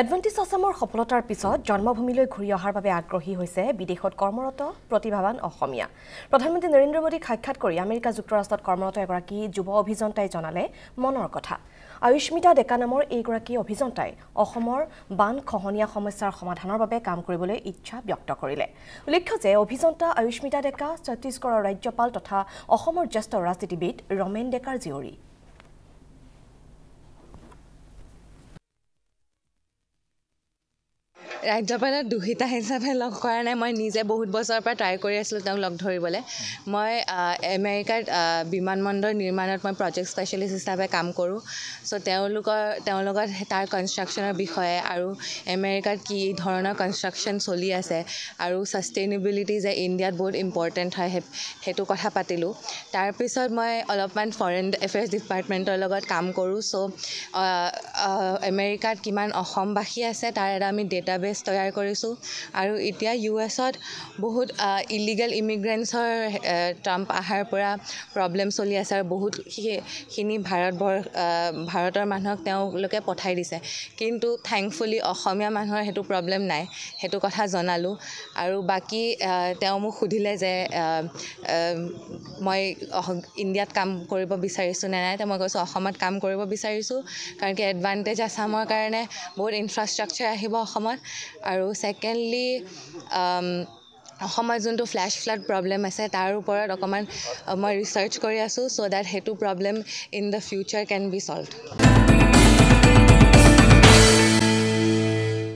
Adventist আছামৰ সফলতাৰ পিছত জন্মভূমিলৈ ঘূৰি অহাৰ বাবে আগ্ৰহী হৈছে বিদেশত কৰ্মৰত প্ৰতিভাৱান অসমীয়া। প্ৰধানমন্ত্ৰী নৰেন্দ্ৰ মোদীক সাক্ষাৎ কৰি আমেৰিকা যুক্তৰাষ্ট্ৰত কৰ্মৰত এগৰাকী যুৱ অভিযন্তাই জনালে মনৰ কথা। আয়ুষ্মিতা ডেকা নামৰ এইগৰাকী অভিযন্তাই অসমৰ বান খহনীয়া সমস্যাৰ সমাধানৰ বাবে কাম কৰিবলৈ ইচ্ছা ব্যক্ত কৰিলে। উল্লেখ্য যে অভিযন্তা আয়ুষ্মিতা ডেকা ছত্তীশগড়ৰ ৰাজ্যপাল তথা অসমৰ জ্যেষ্ঠ ৰাজনীতিবিদ ৰমেন ডেকাৰ জীয়ৰী। ৰাজ্যপালক দুহিতা হিচাপে লগ কৰা নাই, মই নিজে বহুত বছৰৰ পৰা ট্ৰাই কৰি আছিলোঁ তেওঁক লগ ধৰিবলৈ। মই আমেৰিকাত বিমানবন্দৰ নিৰ্মাণত মই প্ৰজেক্ট স্পেচিয়েলিষ্ট হিচাপে কাম কৰোঁ। চ' তেওঁৰ লগত তাৰ কনষ্ট্ৰাকশ্যনৰ বিষয়ে আৰু আমেৰিকাত কি ধৰণৰ কনষ্ট্ৰাকশ্যন চলি আছে আৰু ছাষ্টেইনেবিলিটি যে ইণ্ডিয়াত বহুত ইম্পৰ্টেণ্ট হয় সেইটো কথা পাতিলোঁ। তাৰপিছত মই অলপমান ফৰেইন এফেয়াৰ্ছ ডিপাৰ্টমেণ্টৰ লগত কাম কৰোঁ। চ' আমেৰিকাত কিমান অসমবাসী আছে তাৰ এটা আমি ডেটাবেছ তৈয়াৰ কৰিছোঁ। আৰু এতিয়া US-ত বহুত ইলিগেল ইমিগ্ৰেণ্টছৰ ট্ৰাম্প অহাৰ পৰা প্ৰব্লেম চলি আছে আৰু বহুতখিনি ভাৰতৰ মানুহক তেওঁলোকে পঠাই দিছে, কিন্তু থেংকফুলি অসমীয়া মানুহৰ সেইটো প্ৰব্লেম নাই, সেইটো কথা জনালোঁ। আৰু বাকী তেওঁ মোক সুধিলে যে মই ইণ্ডিয়াত কাম কৰিব বিচাৰিছোঁ নে নাই, তো মই কৈছোঁ অসমত কাম কৰিব বিচাৰিছোঁ, কাৰণ কি এডভান্টেজ আছামৰ কাৰণে বহুত ইনফ্ৰাষ্ট্ৰাকচাৰ আহিব অসমত। আৰু ছেকেণ্ডলি অসমত যোনটো ফ্লেছ ফ্লাড প্ৰব্লেম আছে তাৰ ওপৰত অকণমান মই ৰিচাৰ্চ কৰি আছোঁ চ' ডেট সেইটো problem in the future can be ছল্ভড।